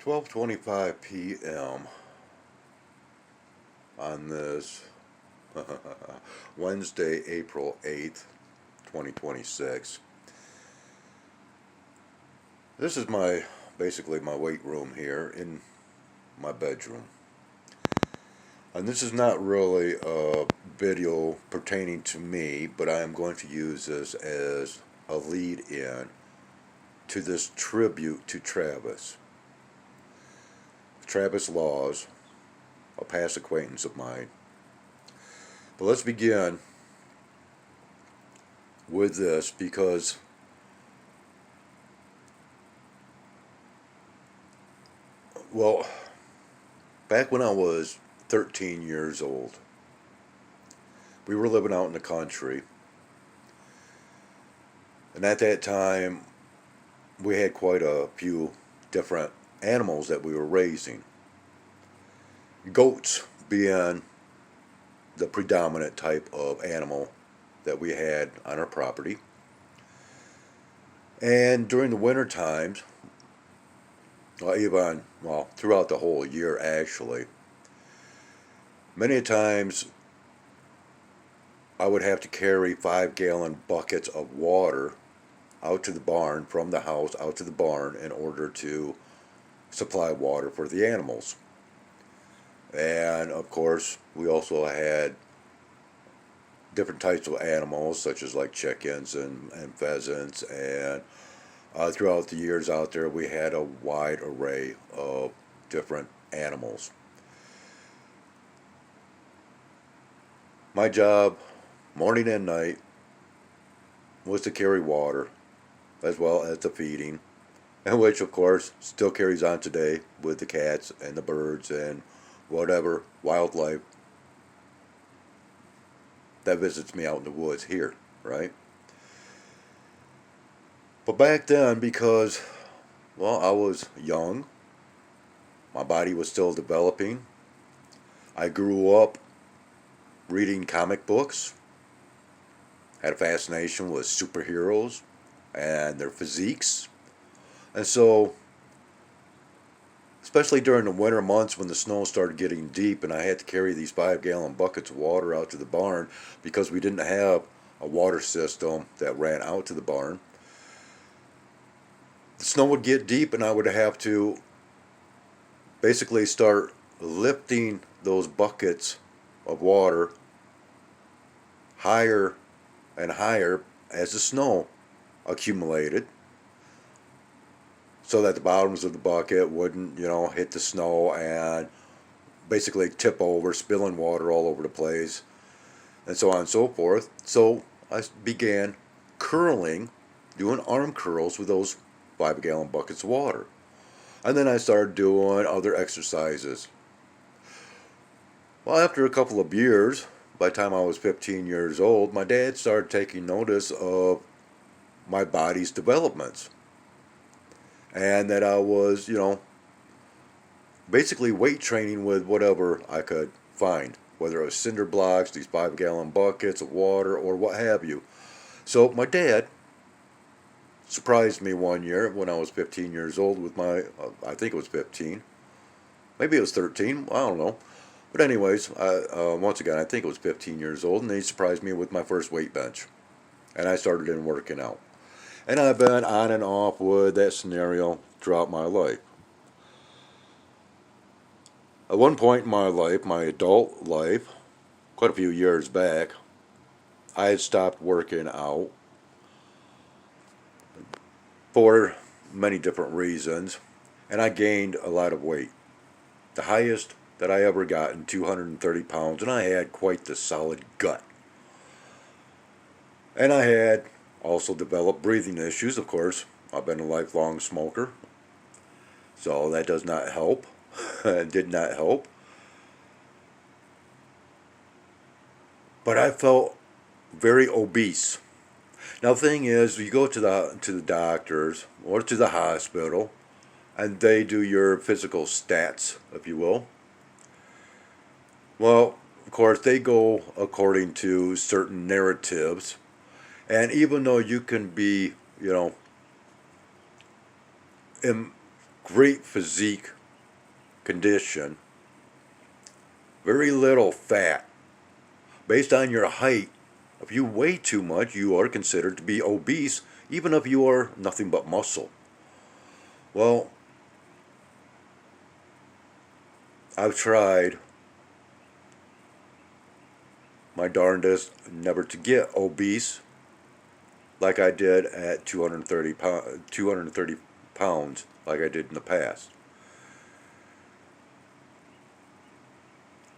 12:25 p.m. on this Wednesday, April 8th, 2026. This is basically my weight room here in my bedroom. And this is not really a video pertaining to me, but I am going to use this as a lead in to this tribute to Travis. Travis Laws, a past acquaintance of mine. But let's begin with this because, well, back when I was 13 years old, we were living out in the country. And at that time, we had quite a few different animals that we were raising. Goats being the predominant type of animal that we had on our property. And during the winter times, throughout the whole year actually, many times I would have to carry 5-gallon buckets of water out to the barn, from the house out to the barn, in order to supply water for the animals. And of course, we also had different types of animals, such as like chickens and pheasants. And throughout the years out there, we had a wide array of different animals. My job, morning and night, was to carry water, as well as the feeding, and which of course still carries on today with the cats and the birds and whatever wildlife that visits me out in the woods here, right? But back then, because, I was young, my body was still developing, I grew up reading comic books, had a fascination with superheroes and their physiques. And so, especially during the winter months when the snow started getting deep and I had to carry these 5-gallon buckets of water out to the barn because we didn't have a water system that ran out to the barn, the snow would get deep and I would have to basically start lifting those buckets of water higher and higher as the snow accumulated, so that the bottoms of the bucket wouldn't, hit the snow and basically tip over, spilling water all over the place, and so on and so forth. So I began doing arm curls with those 5-gallon buckets of water. And then I started doing other exercises. Well, after a couple of years, by the time I was 15 years old, my dad started taking notice of my body's developments. And that I was, basically weight training with whatever I could find, whether it was cinder blocks, these 5-gallon buckets of water, or what have you. So my dad surprised me one year when I was 15 years old with I think it was 15, maybe it was 13, I don't know. But anyways, once again, I think it was 15 years old, and he surprised me with my first weight bench. And I started in working out. And I've been on and off with that scenario throughout my life. At one point in my life, my adult life, quite a few years back, I had stopped working out for many different reasons, and I gained a lot of weight. The highest that I ever got in 230 pounds, and I had quite the solid gut. And I had also developed breathing issues, of course. I've been a lifelong smoker, so that does not help. It did not help. But I felt very obese. Now the thing is, you go to the doctors or to the hospital, and they do your physical stats, if you will. Well, of course, they go according to certain narratives. And even though you can be, great physique condition, very little fat. Based on your height, if you weigh too much, you are considered to be obese, even if you are nothing but muscle. Well, I've tried my darndest never to get obese like I did at 230 pounds like I did in the past.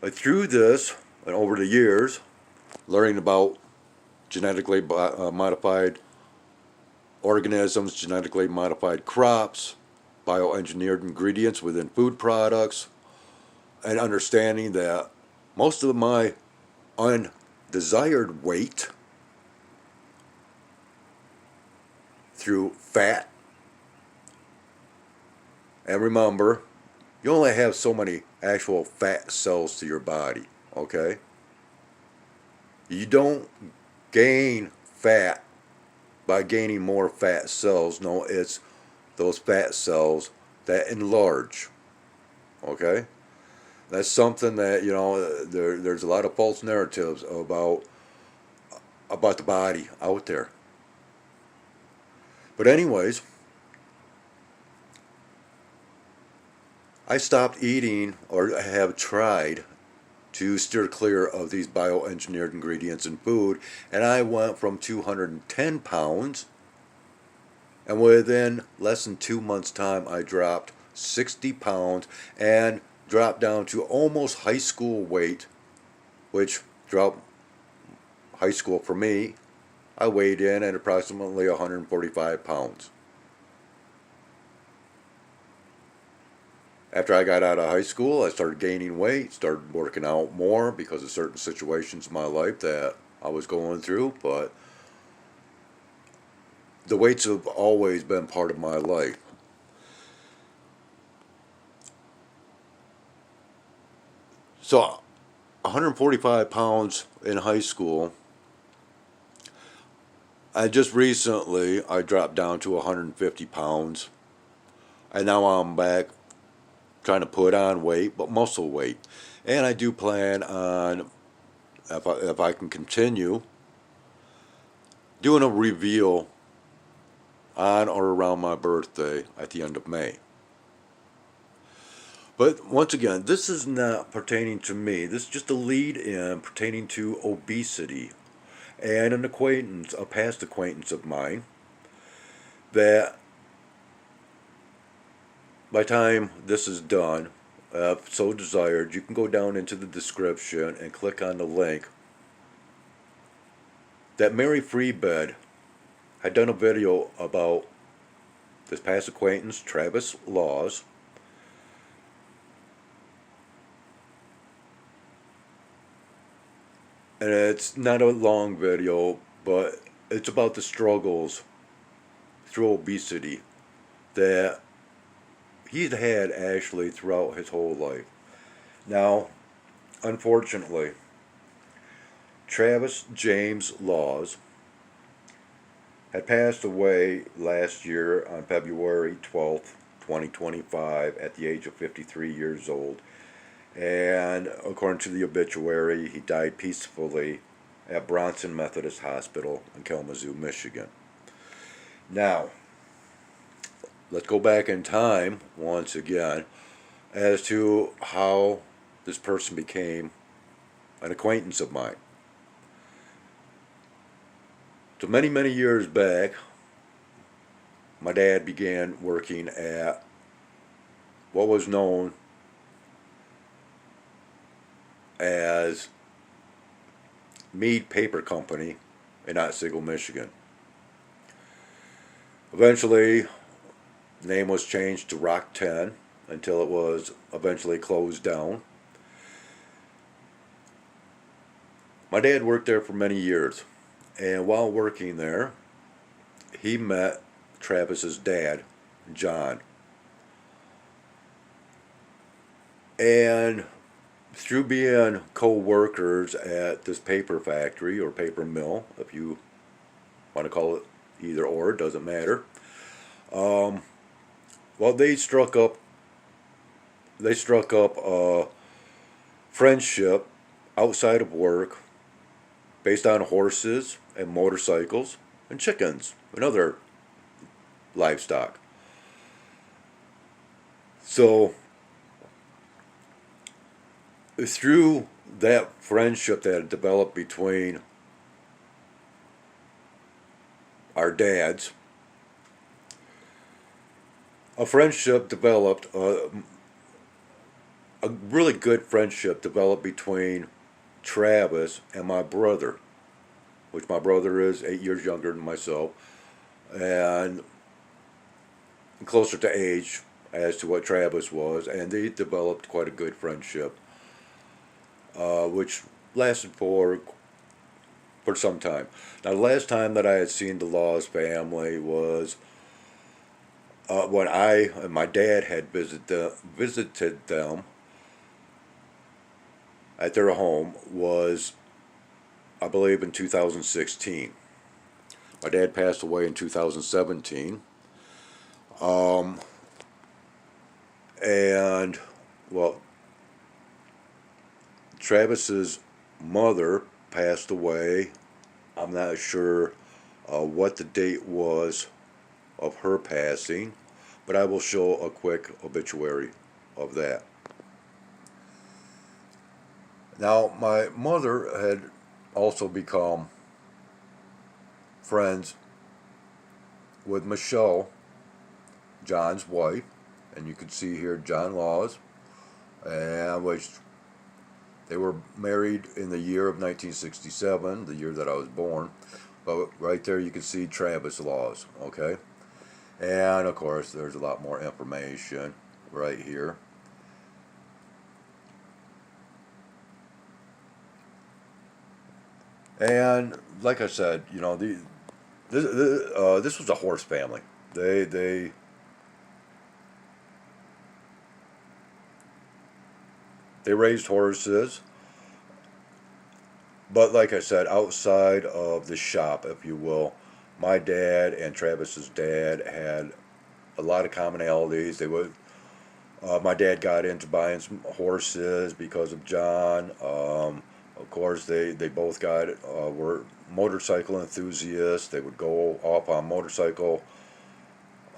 But through this, and over the years, learning about genetically modified organisms, genetically modified crops, bioengineered ingredients within food products, and understanding that most of my undesired weight through fat, and remember, you only have so many actual fat cells to your body, okay? You don't gain fat by gaining more fat cells. No, it's those fat cells that enlarge, okay? That's something that, there's a lot of false narratives about the body out there. But anyways, I stopped eating, or have tried to steer clear of these bioengineered ingredients in food, and I went from 210 pounds, and within less than 2 months' time, I dropped 60 pounds and dropped down to almost high school weight, which dropped high school for me. I weighed in at approximately 145 pounds. After I got out of high school, I started gaining weight, started working out more because of certain situations in my life that I was going through, but the weights have always been part of my life. So, 145 pounds in high school. I dropped down to 150 pounds, and now I'm back trying to put on weight, but muscle weight. And I do plan on, if I can continue, doing a reveal on or around my birthday at the end of May. But once again, this is not pertaining to me. This is just a lead in pertaining to obesity. And a past acquaintance of mine, that by the time this is done, if so desired, you can go down into the description and click on the link that Mary Freebed had done a video about this past acquaintance, Travis Laws. And it's not a long video, but it's about the struggles through obesity that he's had actually throughout his whole life. Now, unfortunately, Travis James Laws had passed away last year on February 12th, 2025, at the age of 53 years old. And according to the obituary, he died peacefully at Bronson Methodist Hospital in Kalamazoo, Michigan. Now, let's go back in time once again as to how this person became an acquaintance of mine. So many, many years back, my dad began working at what was known as Mead Paper Company in Otsego, Michigan. Eventually, the name was changed to Rock 10 until it was eventually closed down. My dad worked there for many years, and while working there, he met Travis's dad, John. And through being co-workers at this paper factory or paper mill, if you want to call it either or, it doesn't matter. What well, they struck up a friendship outside of work based on horses and motorcycles and chickens and other livestock. So through that friendship that had developed between our dads, a friendship developed, a really good friendship developed between Travis and my brother, which my brother is 8 years younger than myself, and closer to age as to what Travis was, and they developed quite a good friendship, which lasted for some time. Now, the last time that I had seen the Laws family was when I and my dad had visited them at their home was, I believe, in 2016. My dad passed away in 2017. And, well, Travis's mother passed away. I'm not sure what the date was of her passing, but I will show a quick obituary of that. Now, my mother had also become friends with Michelle, John's wife, and you can see here John Laws, and which they were married in the year of 1967, the year that I was born. But right there you can see Travis Laws, okay? And of course there's a lot more information right here. And like I said, this was a horse family. They they raised horses, but like I said, outside of the shop, if you will, my dad and Travis's dad had a lot of commonalities. My dad got into buying some horses because of John. Of course, they both were motorcycle enthusiasts. They would go off on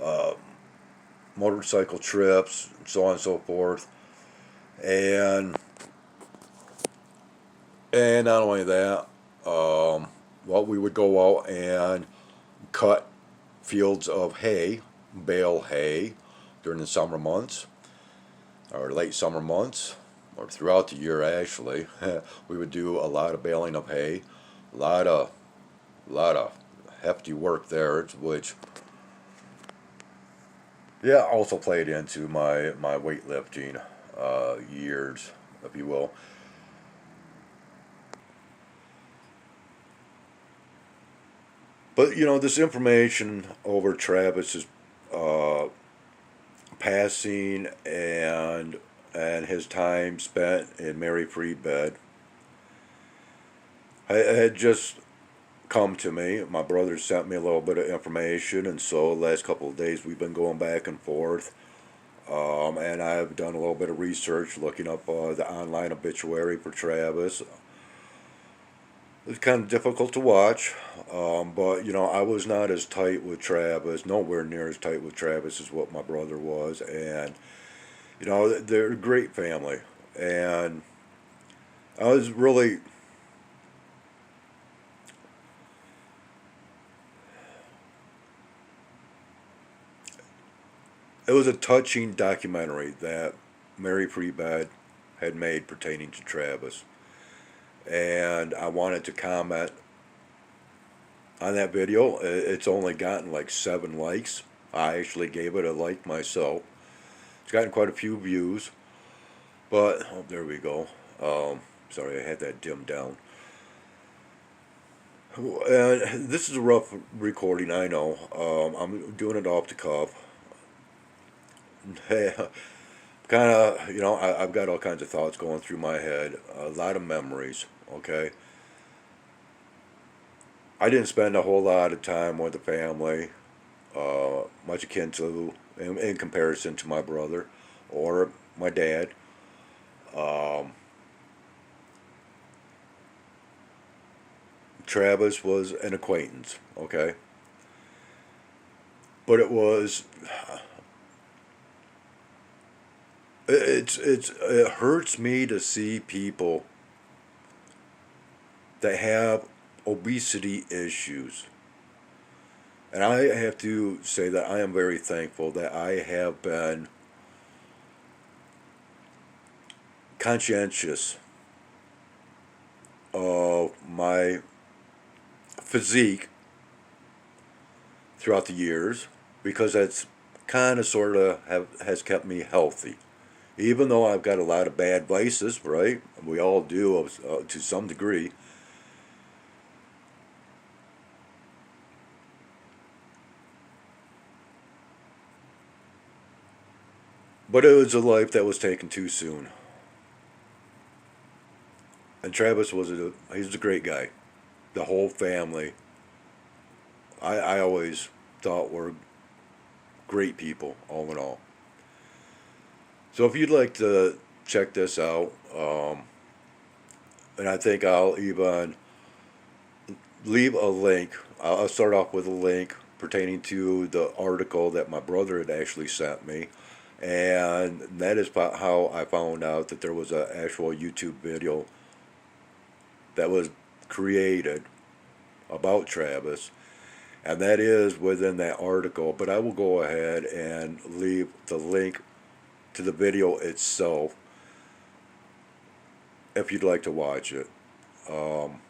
uh, motorcycle trips, so on and so forth. And and not only that, well, we would go out and cut fields of hay, bale hay, during the summer months or late summer months, or throughout the year actually. We would do a lot of baling of hay, a lot of hefty work there, which yeah also played into my weightlifting years, if you will. But this information over Travis's uh, passing and his time spent in Mary Free bed had just come to me. My brother sent me a little bit of information, and so the last couple of days we've been going back and forth. And I've done a little bit of research looking up the online obituary for Travis. It's kind of difficult to watch, but I was not as tight with Travis, nowhere near as tight with Travis as what my brother was, and they're a great family, and I was really, it was a touching documentary that Mary Freebad had made pertaining to Travis, and I wanted to comment on that video. It's only gotten like 7 likes. I actually gave it a like myself. It's gotten quite a few views, but oh, there we go. Sorry, I had that dimmed down. This is a rough recording, I know. I'm doing it off the cuff. Kind of, I've got all kinds of thoughts going through my head, a lot of memories, okay? I didn't spend a whole lot of time with the family, much akin to in comparison to my brother or my dad. Um, Travis was an acquaintance, okay? But it hurts me to see people that have obesity issues. And I have to say that I am very thankful that I have been conscientious of my physique throughout the years because that's kind of sort of has kept me healthy. Even though I've got a lot of bad vices, right? We all do to some degree. But it was a life that was taken too soon. And Travis he's a great guy. The whole family, I always thought were great people, all in all. So if you'd like to check this out, and I think I'll even leave a link. I'll start off with a link pertaining to the article that my brother had actually sent me. And that is how I found out that there was an actual YouTube video that was created about Travis. And that is within that article. But I will go ahead and leave the link to the video itself if you'd like to watch it. Um,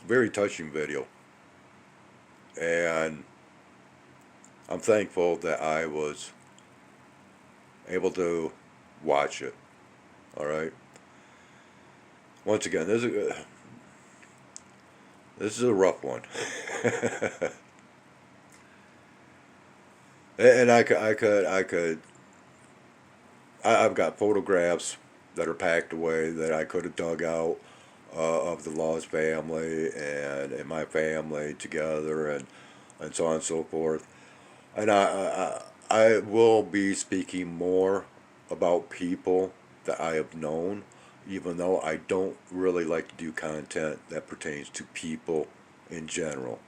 Very touching video. And I'm thankful that I was able to watch it. All right. Once again, this is a rough one, and I've got photographs that are packed away that I could have dug out of the Laws family and my family together and so on and so forth. And I will be speaking more about people that I have known, even though I don't really like to do content that pertains to people in general.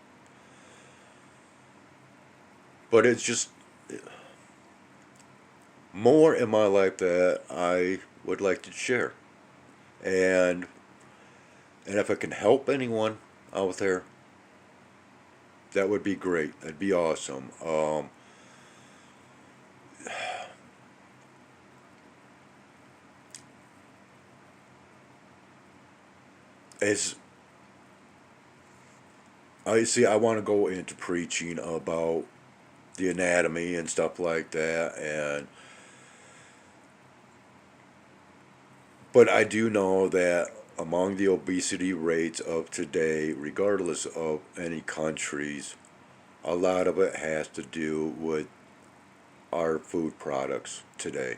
But it's just more in my life that I would like to share. And and if I can help anyone out there, that would be great. That'd be awesome. As I see, I want to go into preaching about the anatomy and stuff like that, and but I do know that among the obesity rates of today, regardless of any countries, a lot of it has to do with our food products today.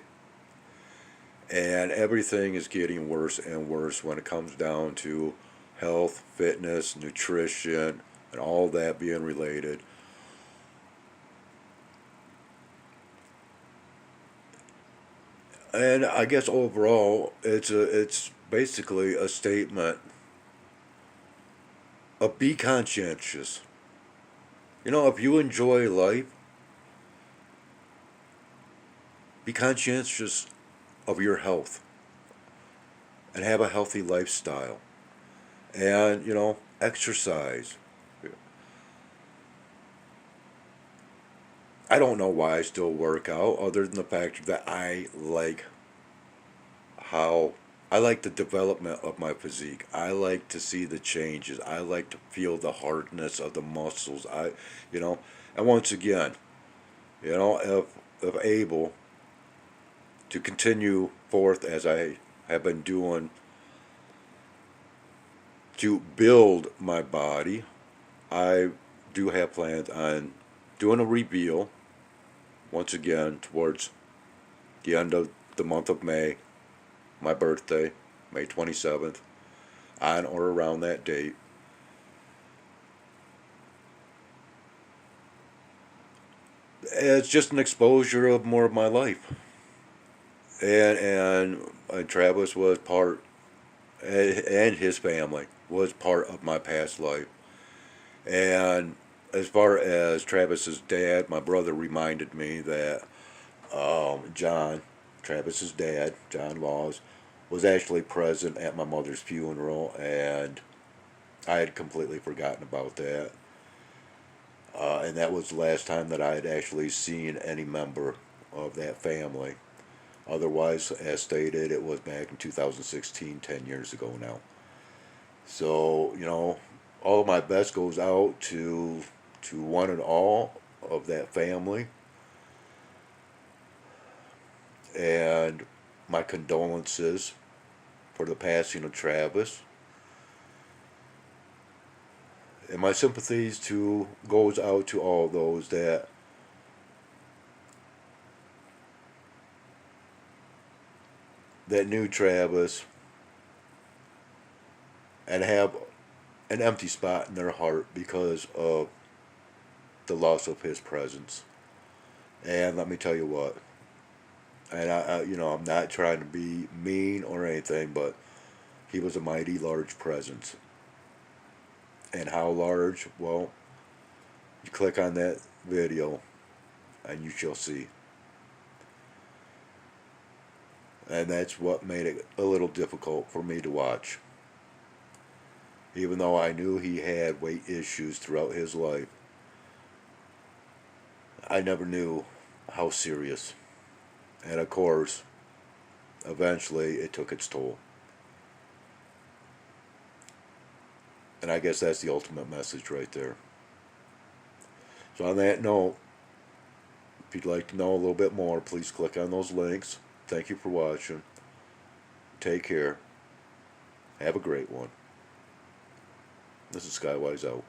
And everything is getting worse and worse when it comes down to health, fitness, nutrition, and all that being related. And I guess overall, it's basically a statement of be conscientious. You know, if you enjoy life, be conscientious of your health and have a healthy lifestyle. And, you know, exercise. I don't know why I still work out, other than the fact that how I like the development of my physique. I like to see the changes. I like to feel the hardness of the muscles. You know, and once again, you know, if able to continue forth as I have been doing to build my body, I do have plans on doing a reveal once again towards the end of the month of May, my birthday, May 27th, on or around that date. It's just an exposure of more of my life, and Travis was part, and his family was part of my past life. And as far as Travis's dad, my brother reminded me that John, Travis's dad, John Laws, was actually present at my mother's funeral, and I had completely forgotten about that. And that was the last time that I had actually seen any member of that family. Otherwise, as stated, it was back in 2016, 10 years ago now. So, all of my best goes out to one and all of that family, and my condolences for the passing of Travis. And my sympathies to goes out to all those that knew Travis and have an empty spot in their heart because of the loss of his presence. And let me tell you what, and I'm not trying to be mean or anything, but he was a mighty large presence. And how large? Well, you click on that video and you shall see. And that's what made it a little difficult for me to watch. Even though I knew he had weight issues throughout his life, I never knew how serious. And of course, eventually it took its toll. And I guess that's the ultimate message right there. So on that note, if you'd like to know a little bit more, please click on those links. Thank you for watching. Take care. Have a great one. This is Skywise out.